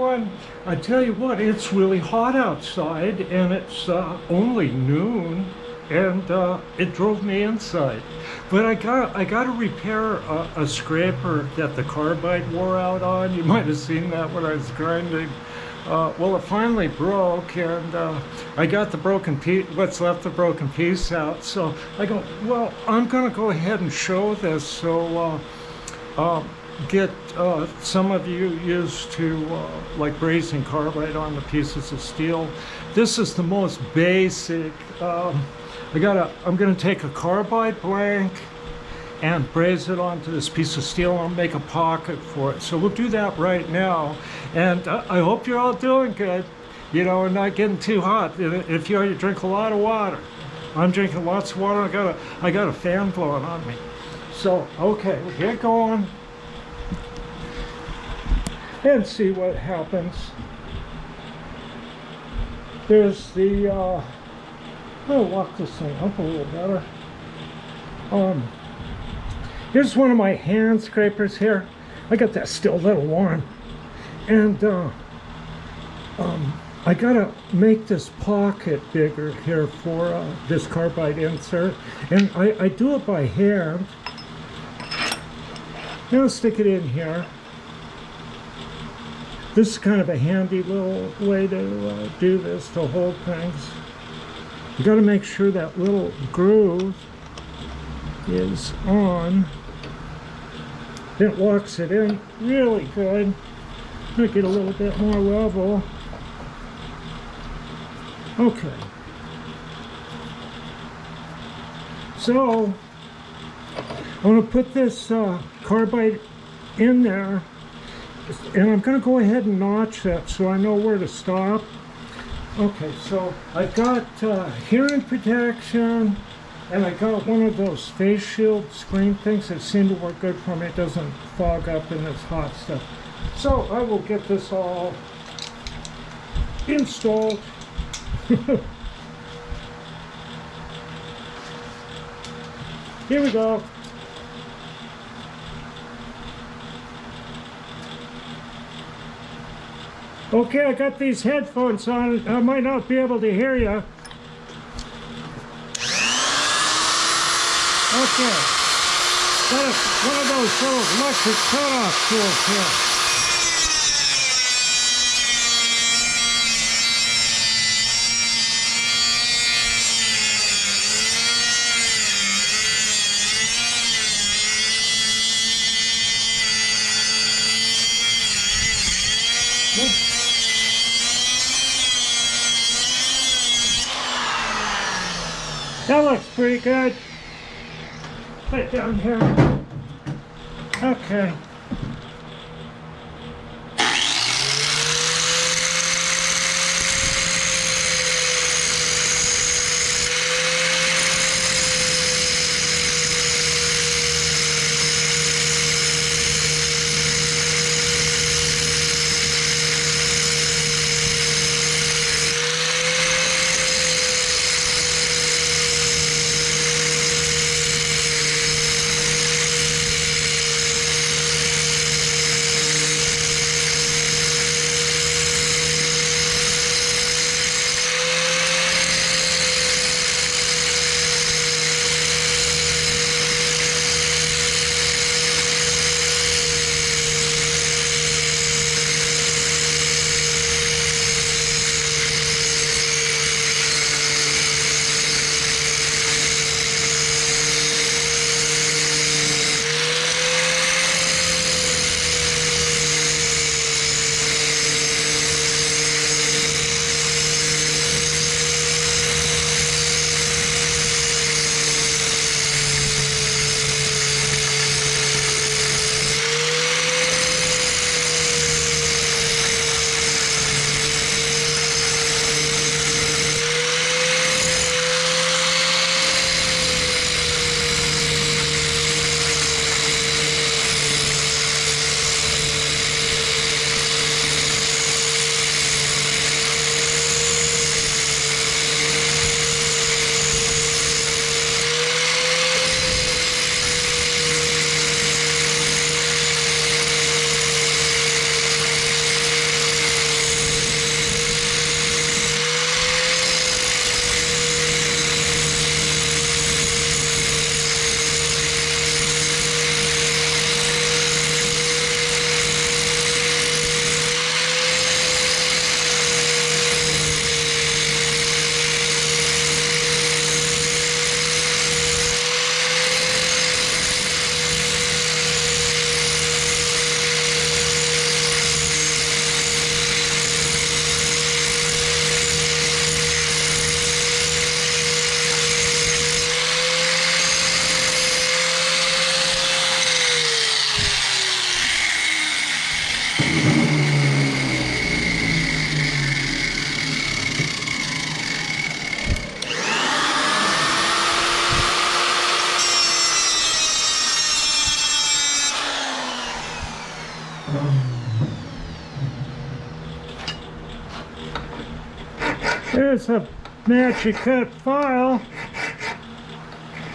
everyone. I tell you what, it's really hot outside and it's only noon, and it drove me inside. But I got to repair a scraper that the Carbide wore out on. You might have seen that when I was grinding. Well, it finally broke, and I got the broken piece, what's left the broken piece out. So I go, well, I'm gonna go ahead and show this, so get some of you used to like brazing carbide on the pieces of steel. This is the most basic. I'm gonna take a carbide blank and braze it onto this piece of steel and make a pocket for it. So we'll do that right now. And I hope you're all doing good, you know, and not getting too hot. If you are, you drink a lot of water. I'm drinking lots of water. I got a fan blowing on me. So, okay, we'll get going and see what happens. There's the, I'll walk this thing up a little better. Here's one of my hand scrapers here. I got that still a little warm. And I gotta make this pocket bigger here for this carbide insert. And I do it by hand. Now stick it in here. This is kind of a handy little way to do this, to hold things. You gotta make sure that little groove is on. It locks it in really good. Make it a little bit more level. Okay. So I'm going to put this carbide in there, and I'm going to go ahead and notch that so I know where to stop. Okay, so I've got hearing protection, and I got one of those face shield screen things that seem to work good for me. It doesn't fog up in this hot stuff. So I will get this all installed. Here we go. Okay, I got these headphones on. I might not be able to hear you. Okay, got one of those little electric cutoff tools here. That looks pretty good. Put it down here. Okay. There's a magic cut file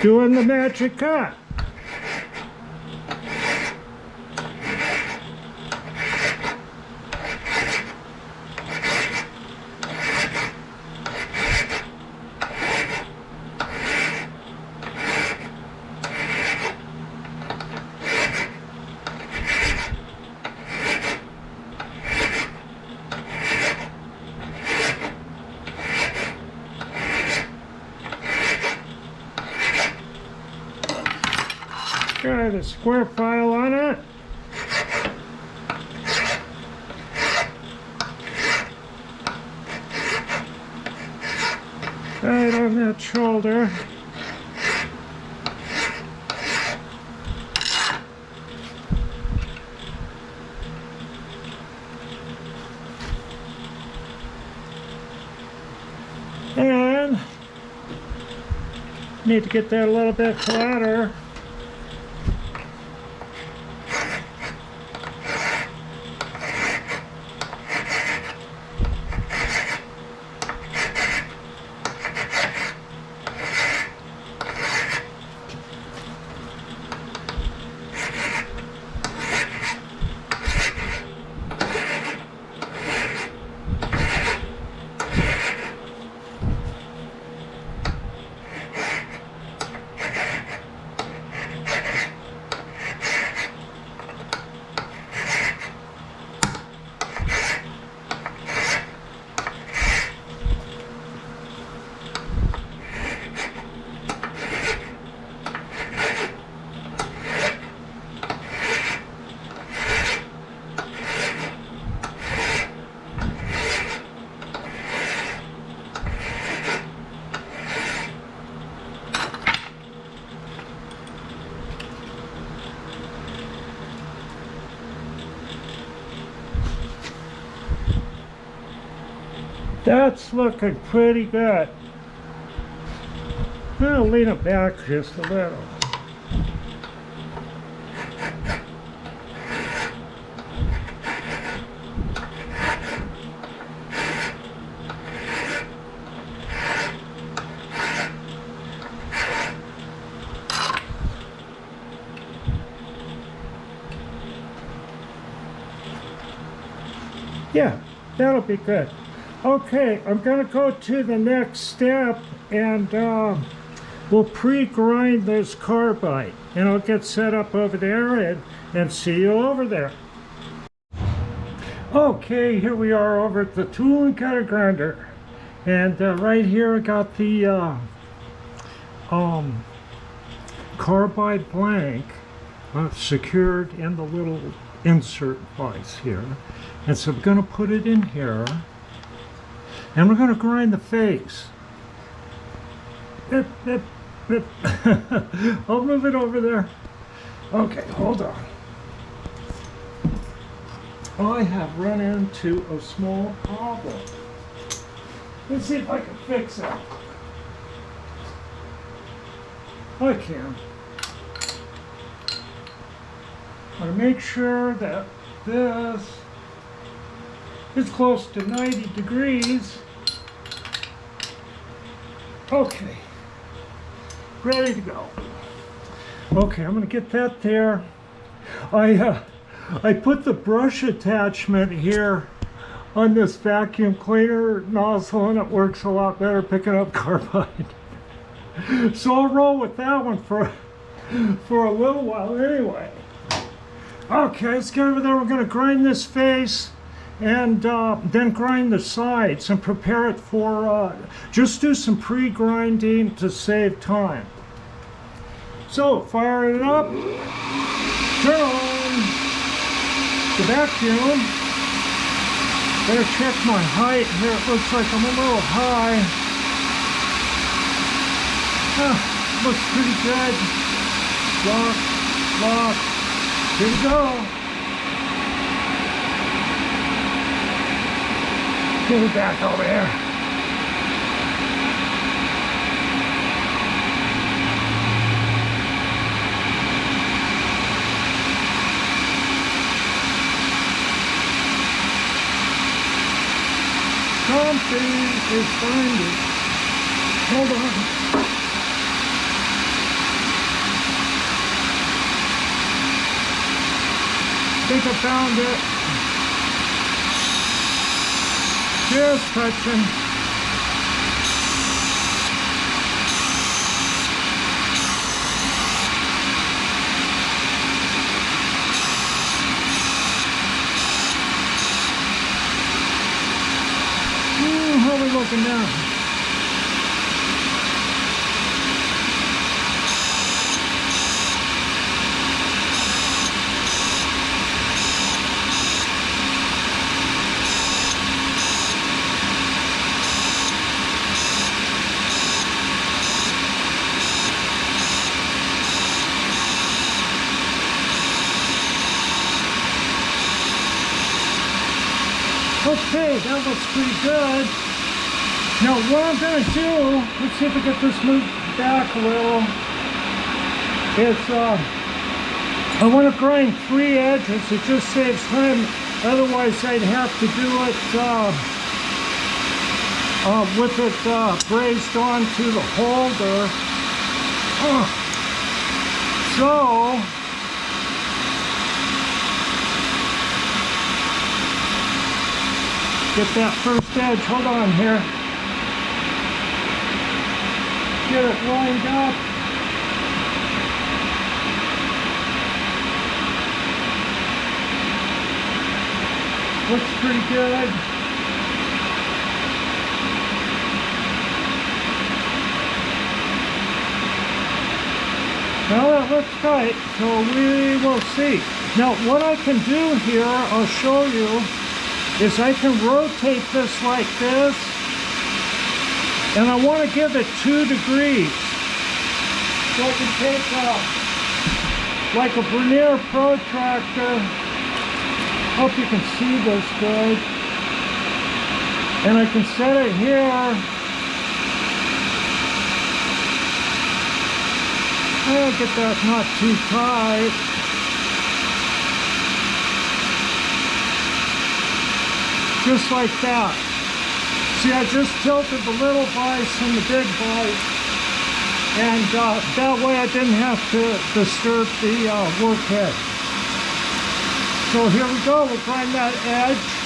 doing the magic cut. Got a square file on it. Right on that shoulder. And need to get that a little bit flatter. That's looking pretty good. I'll lean it back just a little. Yeah, that'll be good. Okay, I'm going to go to the next step and we'll pre-grind this carbide and I'll get set up over there and see you over there. Okay, here we are over at the tool and cutter grinder, and right here I got the carbide blank secured in the little insert vise here, and so I'm going to put it in here. And we're going to grind the face. I'll move it over there. Okay, hold on. I have run into a small problem. Let's see if I can fix it. I can. I want to make sure that this is close to 90 degrees. Okay, ready to go. Okay, I'm gonna get that there. I put the brush attachment here on this vacuum cleaner nozzle, and it works a lot better picking up carbide. So I'll roll with that one for a little while anyway. Okay, let's get over there. We're gonna grind this face and then grind the sides and prepare it for, just do some pre-grinding to save time. So, fire it up, turn on the vacuum. Better check my height here. It looks like I'm a little high. Looks pretty good. Lock, here we go. Get it back over here. Something is finding. Hold on. I think I found it. Just touching. How are we looking now? Okay, that looks pretty good. Now what I'm going to do, let's see if I get this moved back a little, is I want to grind 3 edges. It just saves time. Otherwise I'd have to do it with it brazed onto the holder. So get that first edge. Hold on here. Get it lined up. Looks pretty good. Well, that looks tight, so we will see. Now, what I can do here, I'll show you, is I can rotate this like this. And I want to give it 2 degrees. So I can take like a vernier protractor. Hope you can see this good. And I can set it here. I'll get that not too tight. Just like that. See, I just tilted the little vise and the big vise, and that way I didn't have to disturb the work head. So here we go, we'll grind that edge.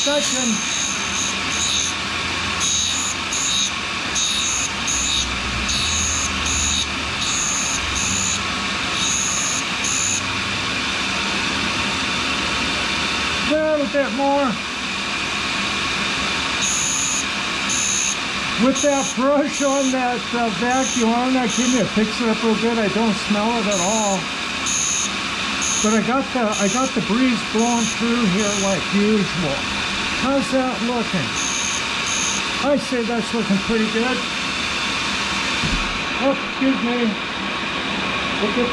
Touching. A little bit more. With that brush on that vacuum, I'm not kidding you, it picks it up real good. I don't smell it at all. But I got the breeze blowing through here like usual. How's that looking? I say that's looking pretty good. Oh, excuse me. We'll get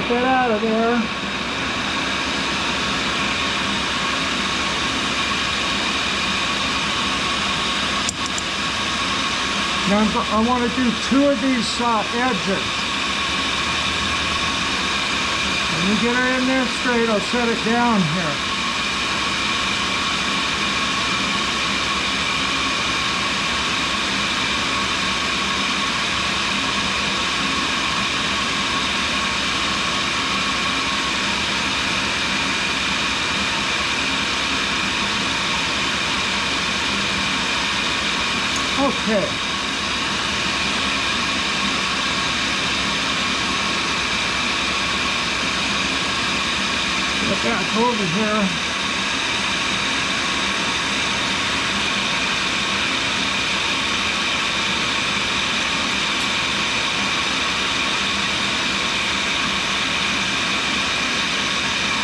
that out of there. Now I want to do 2 of these edges. When you get her in there straight, I'll set it down here. Okay. Get back over here.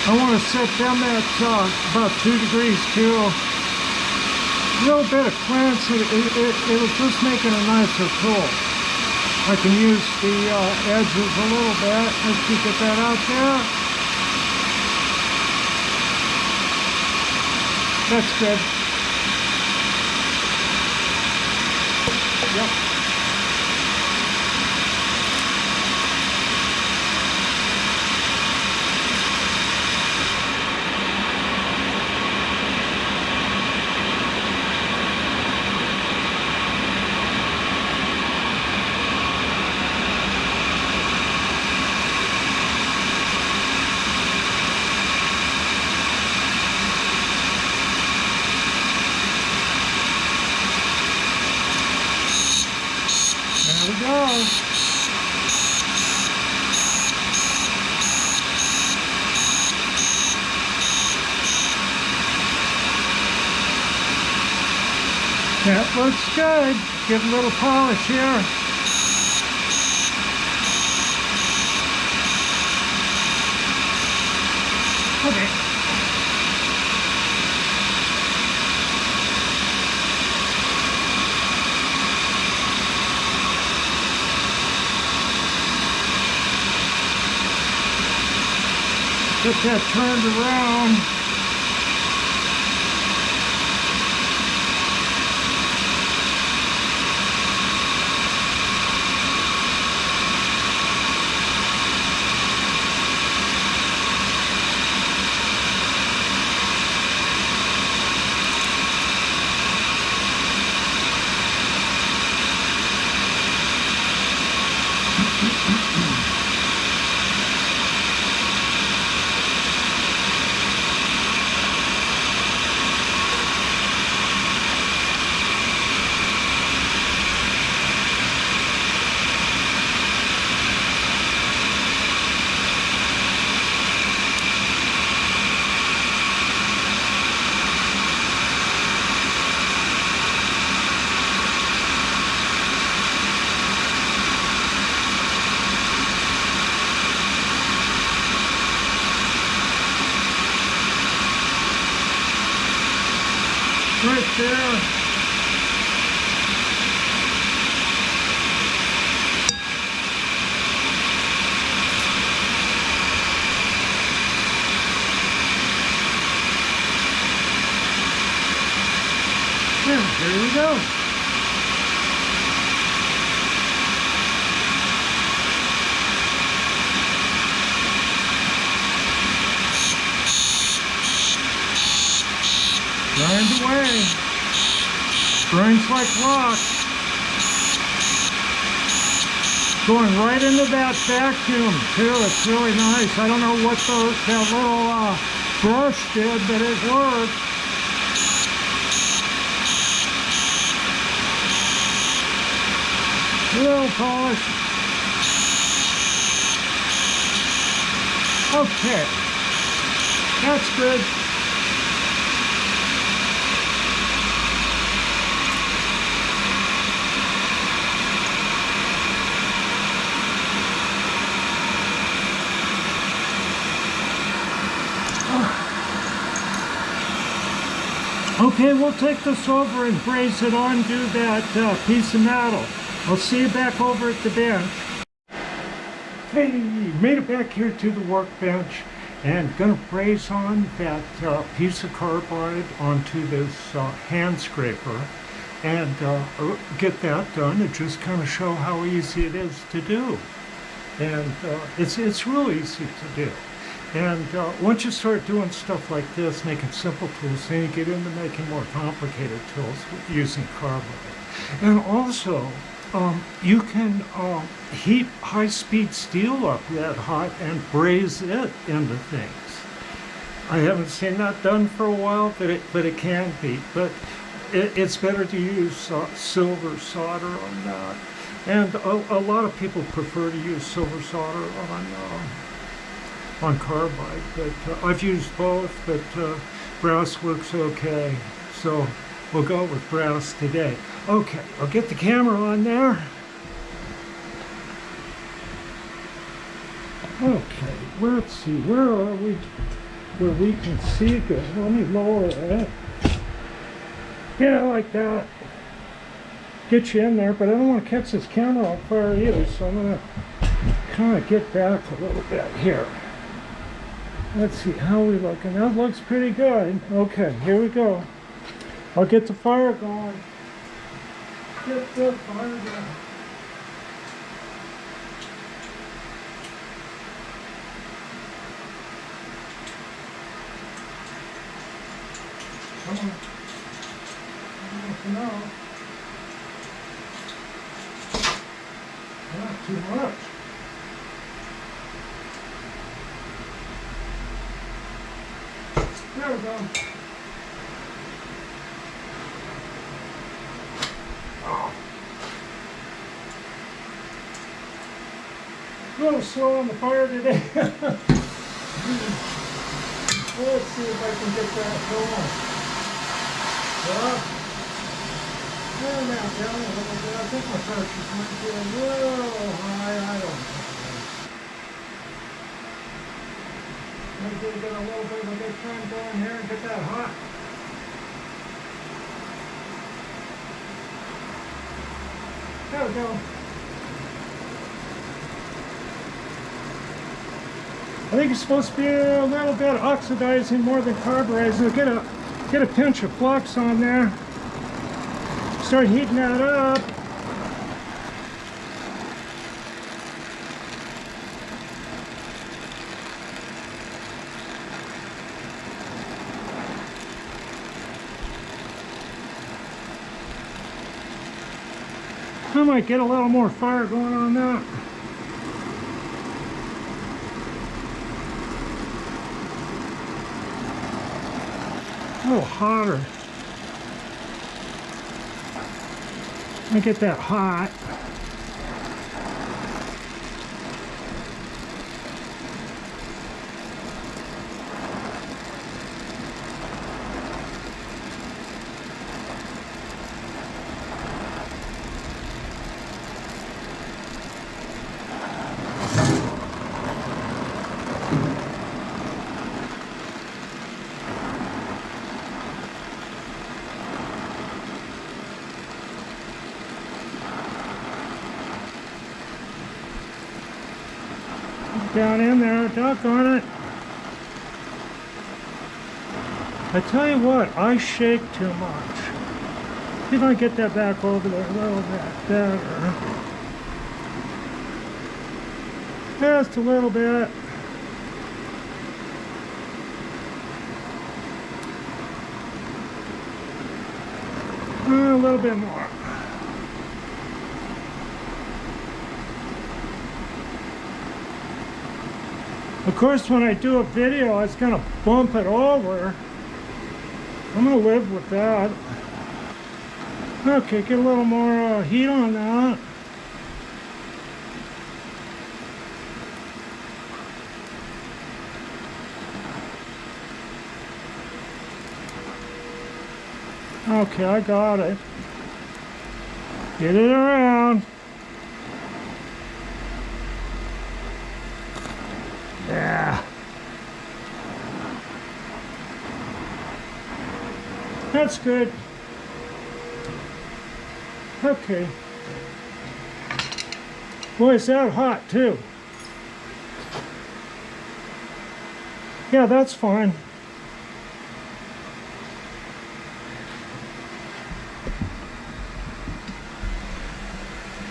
I want to set them at about 2 degrees too. A little bit of clearance, it will just make it a nicer tool. I can use the edges a little bit. Let's just get that out there. That's good. Yep. There we go. That looks good. Give a little polish here. Okay. Get that turned around. Right there. Here we go. Grind away. Grinds like rock. Going right into that vacuum too. It's really nice. I don't know what that little brush did, but it worked. A little polish. Okay. That's good. Okay, we'll take this over and braze it on, do that piece of metal. I'll see you back over at the bench. Hey, made it back here to the workbench and gonna braze on that piece of carbide onto this hand scraper and get that done and just kind of show how easy it is to do. And it's real easy to do. And once you start doing stuff like this, making simple tools, then you get into making more complicated tools using carbide. And also, you can heat high-speed steel up that hot and braze it into things. I haven't seen that done for a while, but it can be. But it's better to use silver solder on that. And a lot of people prefer to use silver solder on carbide, but I've used both, but brass works okay, so we'll go with brass today. Okay, I'll get the camera on there. Okay, let's see, where are we, where we can see good? Let me lower that. Yeah, like that. Get you in there, but I don't want to catch this camera on fire either, so I'm going to kind of get back a little bit here. Let's see, how are we looking? That looks pretty good. Okay, here we go. I'll get the fire going. Get the fire going. Come on. No. Not too much. There we go. Oh. A little slow on the fire today. Let's see if I can get that going. Up. And now down a little bit. I think my pressure might be a little high. I don't know. Maybe get a little bit of a good time going here and get that hot. There we go. I think it's supposed to be a little bit oxidizing more than carburizing. Get a pinch of flux on there. Start heating that up. I might get a little more fire going on that. A little hotter. Let me get that hot. Down in there, doggone it. I tell you what, I shake too much. See if I get that back over there a little bit better. Just a little bit. A little bit more. Of course, when I do a video, I was going to bump it over. I'm going to live with that. Okay, get a little more heat on that. Okay, I got it. Get it around. Yeah. That's good. Okay. Boy, it's that hot too. Yeah, that's fine.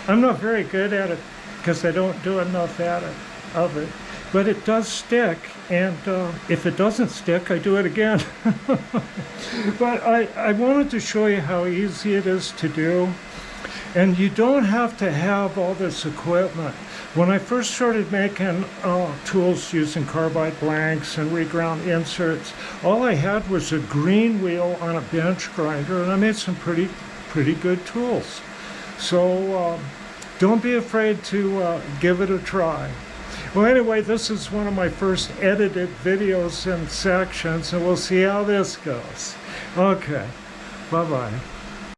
I'm not very good at it because I don't do enough of it. But it does stick, and if it doesn't stick, I do it again. But I wanted to show you how easy it is to do. And you don't have to have all this equipment. When I first started making tools using carbide blanks and reground inserts, all I had was a green wheel on a bench grinder, and I made some pretty good tools. So don't be afraid to give it a try. Well, anyway, this is one of my first edited videos in sections, and we'll see how this goes. Okay, bye-bye.